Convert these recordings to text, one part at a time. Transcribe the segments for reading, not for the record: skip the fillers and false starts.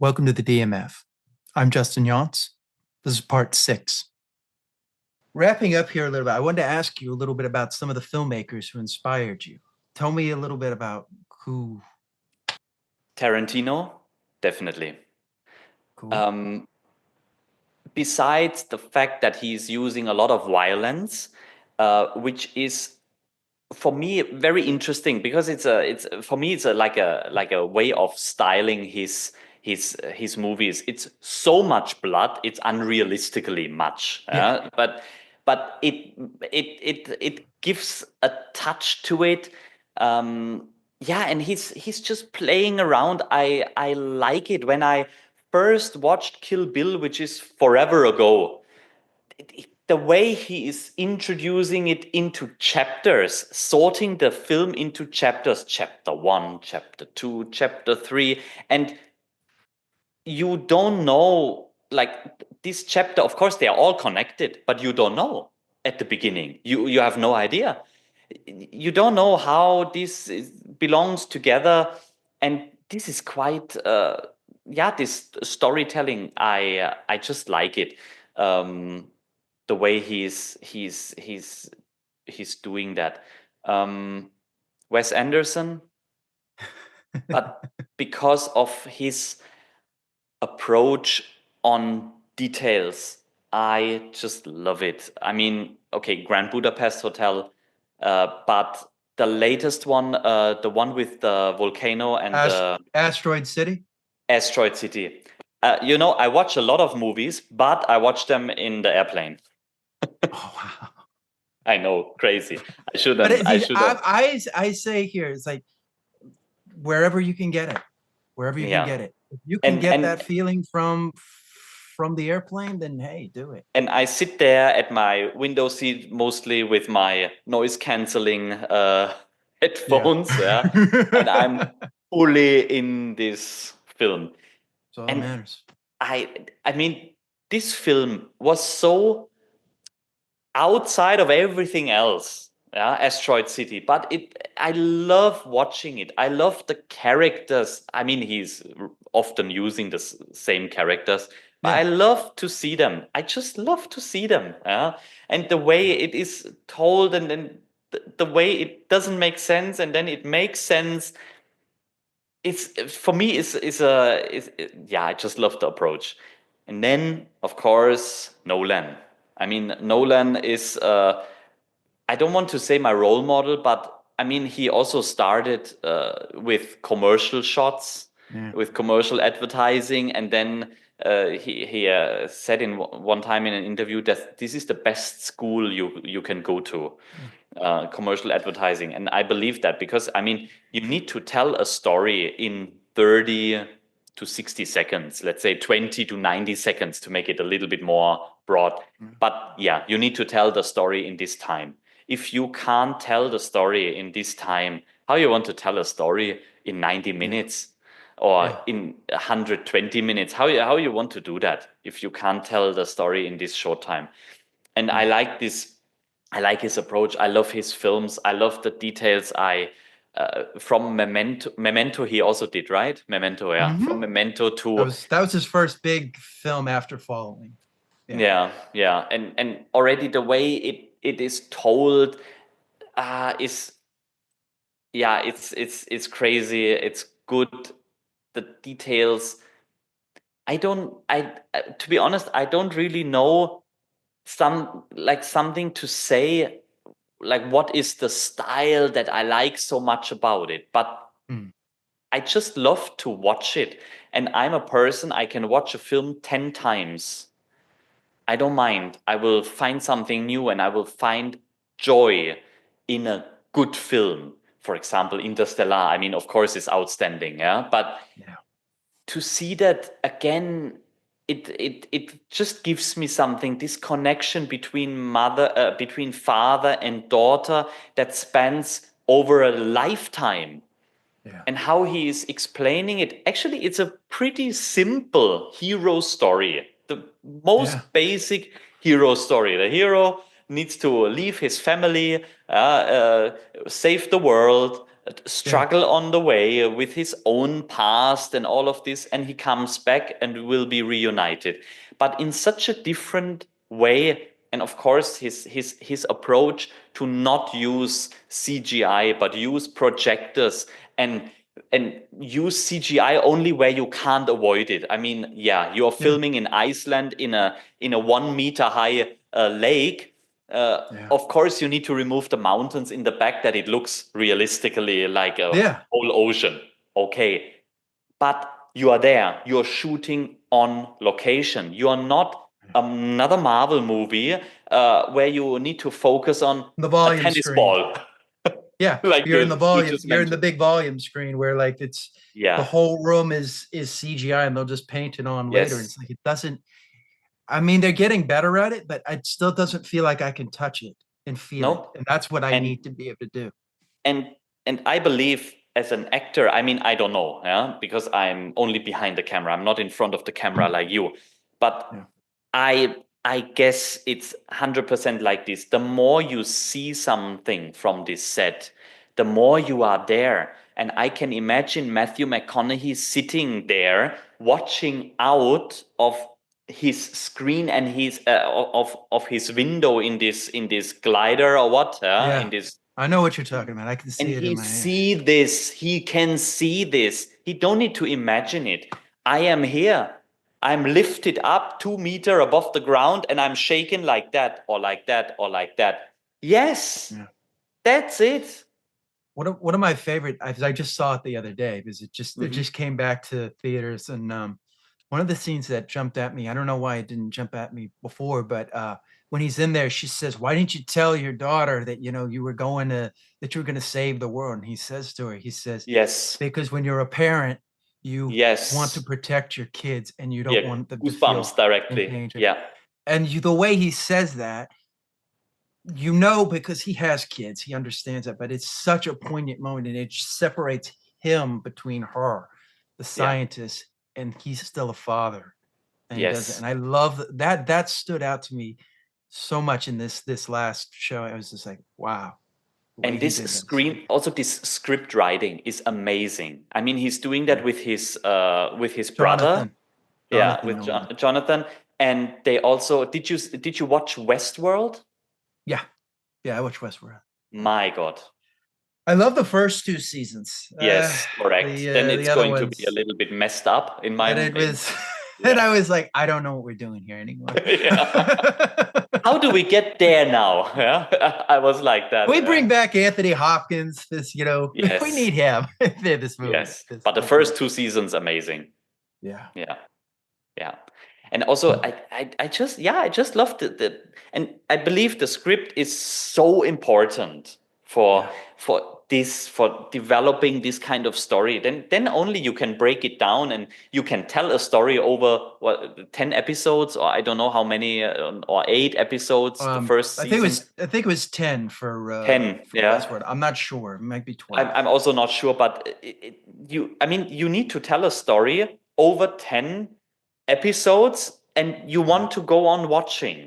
Welcome to the DMF. I'm Justin Yance. This is part 6. Wrapping up here a little bit, I wanted to ask you a little bit about some of the filmmakers who inspired you. Tell me a little bit about who. Tarantino, definitely. Cool. Um, Besides the fact that he's using a lot of violence, which is for me very interesting because it's for me it's like a way of styling his movies. It's so much blood, it's unrealistically much, Yeah. but it gives a touch to it. Yeah, and he's just playing around. I like it. When I first watched Kill Bill, which is forever ago, the way he is introducing it into chapters, sorting the film into chapters, chapter 1, chapter 2, chapter 3, and you don't know, like, this chapter, of course they are all connected, but you don't know at the beginning. You have no idea. You don't know how belongs together, and this is quite yeah, this storytelling, I just like it. um the way he's doing that. um Wes Anderson, but because of his approach on details, I just love it. I mean, okay, Grand Budapest Hotel, but the latest one, the one with the volcano and the Asteroid City? asteroid city. I watch a lot of movies, but I watch them in the airplane. Oh, wow. I know, crazy. I But shouldn't. I should have. I say here, it's like wherever you can get it, wherever you can Yeah, get it. If you can and get and that feeling from the airplane, then hey, do it. and I sit there at my window seat mostly with my noise canceling Yeah. headphones, yeah, and I'm fully in this film. That's all that And matters. I mean, this film was so outside of everything else, yeah, Asteroid City, but I love watching it. I love the characters. I mean, he's often using the same characters, but I Yeah. love to see them. I just love to see them, yeah. And the way Yeah. it is told, and then the way it doesn't make sense and then it makes sense. It's, for me, yeah, I just love the approach. And then, of course, Nolan. I mean, Nolan is, I don't want to say my role model, but I mean, he also started with commercial shots, Yeah. with commercial advertising, and then he said in one time in an interview that this is the best school you can go to, Yeah. commercial advertising. And I believe that, because I mean, you need to tell a story in 30 to 60 seconds, let's say 20 to 90 seconds, to make it a little bit more broad. But yeah, you need to tell the story in this time. If you can't tell the story in this time, how you want to tell a story in 90 Yeah. minutes or Yeah. in 120 minutes? How you want to do that if you can't tell the story in this short time? And I Yeah. like this. I like his approach. I love his films. I love the details. From Memento, he also did, right? Memento, yeah. Hmm. From Memento to, That was his first big film after Following. Yeah. yeah, yeah, and already the way it is told, is, yeah, it's crazy. It's good. The details. I don't. To be honest, I don't really know something to say, like what is the style that I like so much about it. But Mm. I just love to watch it. And I'm a person, I can watch a film 10 times. I don't mind. I will find something new and I will find joy in a good film. For example, Interstellar, I mean, of course, is outstanding, yeah. But Yeah. to see that again, it just gives me something. This connection between father and daughter that spans over a lifetime, Yeah. and how he is explaining it. Actually, it's a pretty simple hero story, the Yeah. most basic hero story. The hero needs to leave his family, save the world, Yeah. struggle on the way with his own past and all of this, and he comes back and will be reunited, but in such a different way. And of course, his approach to not use CGI but use projectors and use CGI only where you can't avoid it. I mean, yeah, you're Yeah. filming in Iceland in a 1 meter high lake. Yeah. Of course, you need to remove the mountains in the back that it looks realistically like a Yeah. whole ocean. Okay, but you are there. You're shooting on location. You are not another Marvel movie where you need to focus on The a volume tennis screen. ball, Yeah. like You're in the you volume. just You're in the mentioned. big volume screen where like it's the Yeah. whole room is CGI and they'll just paint it on later. And Yes. it's like it doesn't. I mean, they're getting better at it, but it still doesn't feel like I can touch it and feel it. No. And that's what I And need to be able to do. and and I believe as an actor, I mean, I don't know, yeah, because I'm only behind the camera. I'm not in front of the camera like you. But Yeah. I guess it's 100% like this. The more you see something from this set, the more you are there. And I can imagine Matthew McConaughey sitting there watching out of his screen and his of his window in this glider or what, in Yeah. this. I know what you're talking about. I can And see it in my head. he can see this. He don't need to imagine it. I am here. I'm lifted up 2 meter above the ground and I'm shaken like that or like that or like that. Yes, Yeah. that's it. One of my favorite, I just saw it the other day because it Hmm. just came back to theaters. And one of the scenes that jumped at me, I don't know why it didn't jump at me before, but when he's in there, she says, "Why didn't you tell your daughter that that you were going to save the world?" And he says to her, he says, Yes, "Because when you're a parent, you want to yes. protect your kids and you don't Yeah, want them to goosebumps feel in directly. danger." Yeah, And the way he says that, because he has kids, he understands that, but it's such a poignant moment and it separates him between her, the yeah, scientist, and he's still a father. And he does it. yes. And I love that. That stood out to me so much in this last show. I was just like, wow, the way And he this did that. screen, also this script writing is amazing. I mean, he's doing that Yeah. with his brother. Jonathan. Yeah, Jonathan with Nolan. Jonathan. And they also did you watch Westworld? Yeah. Yeah, I watched Westworld. My God. I love the first two seasons. Yes, correct. Then The it's other going to be a ones, little bit messed up in my and it in was, and yeah. I was like, I don't know what we're doing here anymore. Yeah. How do we get there now? Yeah. I was like that. We Yeah. bring back Anthony Hopkins. We Yes. need him in this movie. Yes. This But the Oppenheimer. first two seasons amazing. Yeah. Yeah. Yeah. And also I just yeah, I just love the and I believe the script is so important for Yeah. for developing this kind of story. Then only you can break it down and you can tell a story over what 10 episodes or I don't know how many or 8 episodes the first season. I think it was 10 10, for yeah. Westworld. I'm not sure. It might be 12. I'm also not sure, but I mean, you need to tell a story over 10 episodes and you Yeah. want to go on watching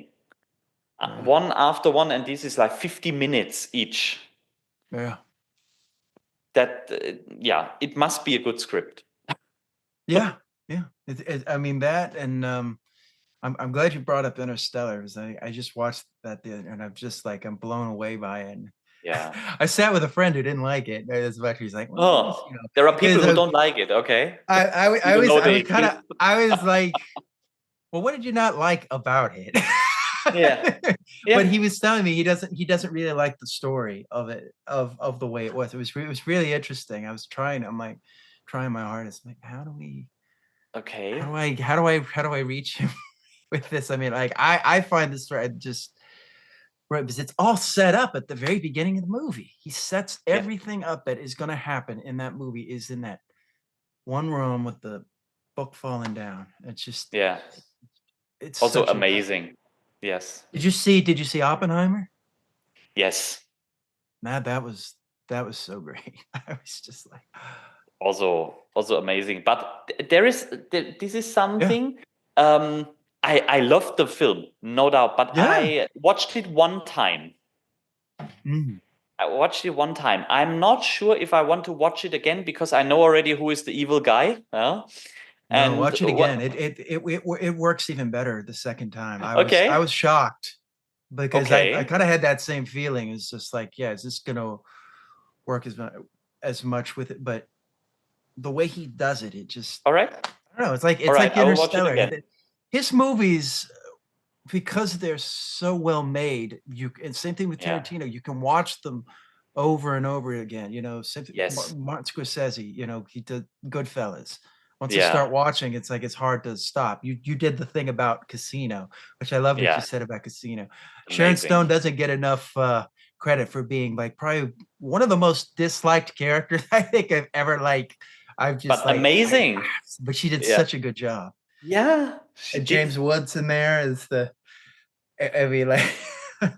Yeah. one after one, and this is like 50 minutes each. Yeah. That, yeah, it must be a good script. Yeah. Yeah. I mean that, and I'm glad you brought up Interstellar because I just watched that and I'm blown away by it. And Yeah. I sat with a friend who didn't like it as much. He's like, well, Oh, there are people because who don't like it. Okay. I Even was though I they was kind of exist. I was like, well, what did you not like about it? Yeah. But Yeah. he was telling me he doesn't really like the story of it of the way it was. It was really interesting. I'm like trying my hardest. I'm like, Okay. how do I reach him with this? I mean, like I find this thread just right because it's all set up at the very beginning of the movie. He sets Yeah. everything up that is going to happen in that movie is in that one room with the book falling down. Yeah. It's Also such a amazing. Yes. did you see Oppenheimer? Yes. That was so great. I was just like, Also amazing. But this is yeah, something I love the film, no doubt, but yeah. I watched it one time. Mhm. I watched it one time. I'm not sure if I want to watch it again because I know already who is the evil guy. No, And watch it again. what? It works even better the second time. I Okay, was shocked because I okay, kind of had that same feeling. It's just like, yeah, is this gonna work as much with it? But the way he does it, it just all right, I don't know. all It's right. like I will watch it Interstellar. again. His movies, because they're so well made, and same thing with Yeah. Tarantino. You can watch them over and over again. Same thing, Yes. Martin Scorsese. He did Goodfellas. Once you Yeah. start watching, it's like it's hard to stop. You did the thing about Casino, which I love that you Yeah. said about Casino. Sharon Amazing. Stone doesn't get enough credit for being like probably one of the most disliked characters I think I've ever I've just But amazing. but she did Yeah. such a good job. Yeah. She And did. James Woods in there is I mean, It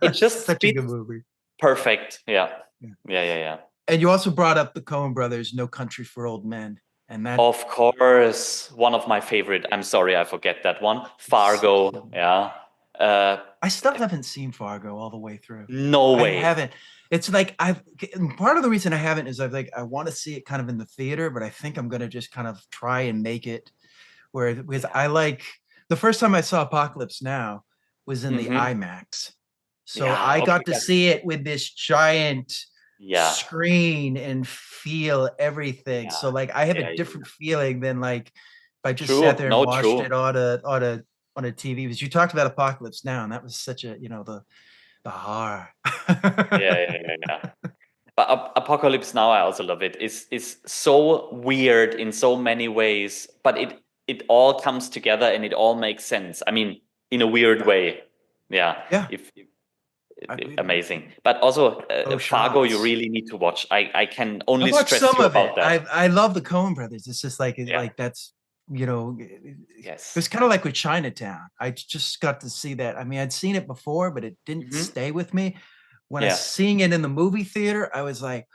it's just such a good fits movie. perfect. Yeah. Yeah. Yeah. Yeah. Yeah. And you also brought up the Coen brothers, No Country for Old Men. And that Of course, one of my favorite. I'm sorry, I forget that one. is Fargo. so Yeah. Uh, I still haven't seen Fargo all the way through. no I way. haven't. It's like part of the reason I haven't is I want to see it kind of in the theater, but I think I'm gonna just kind of try and make it because Yeah. I like the first time I saw Apocalypse Now was in the Mm-hmm. IMAX. So Yeah. I Okay. got to see it with this giant Yeah. screen and feel everything. Yeah. So I have a Yeah. Yeah. different feeling than if I just sat True. there and No, watched it true. on a TV. Because you talked about Apocalypse Now, and that was such a the horror. Yeah. Yeah. Yeah. Yeah. But Apocalypse Now, I also love it. It's so weird in so many ways, but it all comes together and it all makes sense. I mean, in a weird Yeah, way. Yeah. yeah. Amazing. But also, Those Fargo, you shots. really need to watch. I can I've only watched stress some you of about it. that. I love the Coen brothers. It's just Yeah. that's it Yes. was kind of like with Chinatown. I just got to see that. I mean, I'd seen it before, but it didn't Hmm. stay with me. When I Yeah. seeing it in the movie theater, I was like,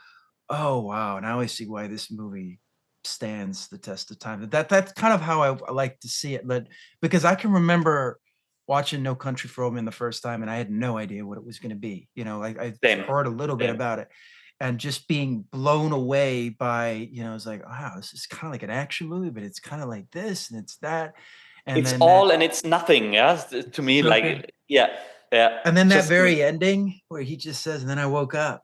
oh wow, now I see why this movie stands the test of time. That's kind of how I like to see it. But because I can remember watching No Country for Old Men the first time, and I had no idea what it was going to be. I Same. heard a little bit Same. about it, and just being blown away by it's like, wow, this is kind of like an action movie, but it's kind of like this and it's that, and It's then all and it's nothing. Yeah. To me, so good. like, yeah. Yeah. And then that Just good. very ending where he just says, and then I woke up.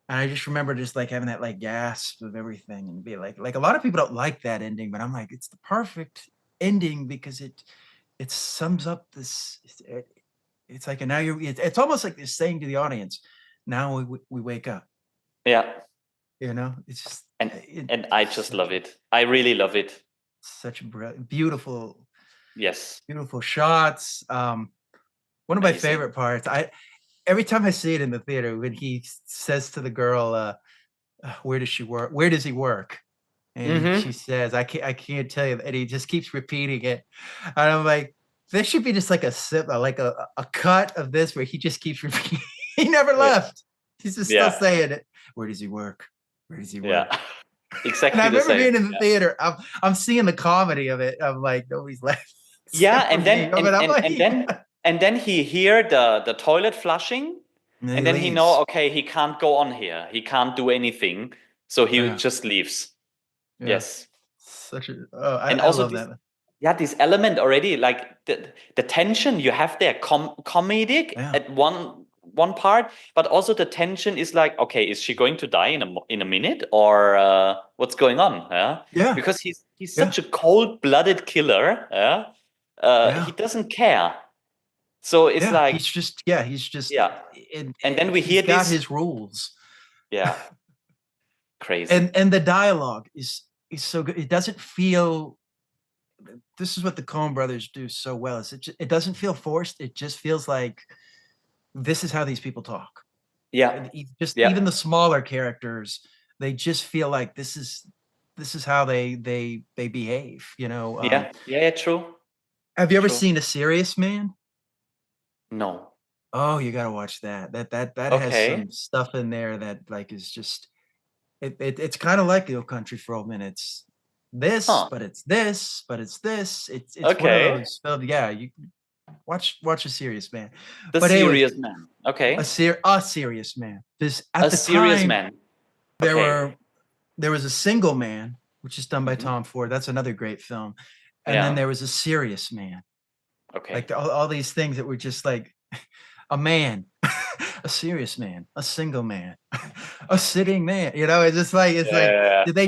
And I just remember just having that gasp of everything and be like a lot of people don't like that ending, but I'm like, it's the perfect ending because it sums up this. It's like, and now it's almost like they're saying to the audience, now we wake up. Yeah. It's just And and I just love it. I really love it. such beautiful, Yes. beautiful shots. One of my Amazing. favorite parts. I Every time I see it in the theater when he says to the girl, "Where does she work? Where does he work?" And she Mm-hmm. says, I can't tell you." And he just keeps repeating it. And I'm like, there should be just like a sip, like a cut of this where he just keeps repeating. He never Yeah. left. He's just still Yeah. saying it. Where does he work? Where does he Yeah. work? And I Exactly the remember same. being in the Yeah. theater. I'm seeing the comedy of it. I'm like, nobody's laughing Yeah, except for and me. then But I'm like, and then he hear the toilet flushing, and then he and then he know, leaves. okay, he can't go on here. He can't do anything, so he Yeah, just leaves. yeah. Yes. Such a oh, And I also love this, that. yeah, this element already, like the tension you have there, comedic Yeah, at one part, but also the tension is like, okay, is she going to die in a minute, or what's going on? Yeah, yeah, because he's yeah, such a cold-blooded killer. Yeah, he yeah. doesn't care. So it's Yeah, like, he's just yeah, and then we he's hear got this, his rules. yeah, crazy. And the dialogue is so good. It doesn't feel this is what the Coen brothers do so well. Is it doesn't feel forced. It just feels like this is how these people talk. Yeah, And just even yeah, the smaller characters, they just feel like this is how they behave, yeah, yeah, yeah, true, Have you ever true. seen A Serious Man? No, Oh, you got to watch that. That has okay, some stuff in there that is just it's kind of like the old country for old men. It's this, huh, but it's this, but it's this. It's one of okay. those. Yeah, you Watch A Serious Man. The But anyways, Serious Man. Okay. A Serious Man. This A at the Serious time Man. there Okay. was A Single Man, which is done by Mhm. Tom Ford. That's another great film. And then Yeah. there was A Serious Man. Okay. Like all these things that were just like a man, a serious man, a single man, a sitting man. You know, it's like, Yeah. did they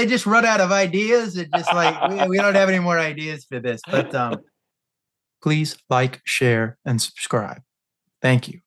just run out of ideas? It just like we don't have any more ideas for this. But please like, share, and subscribe. Thank you.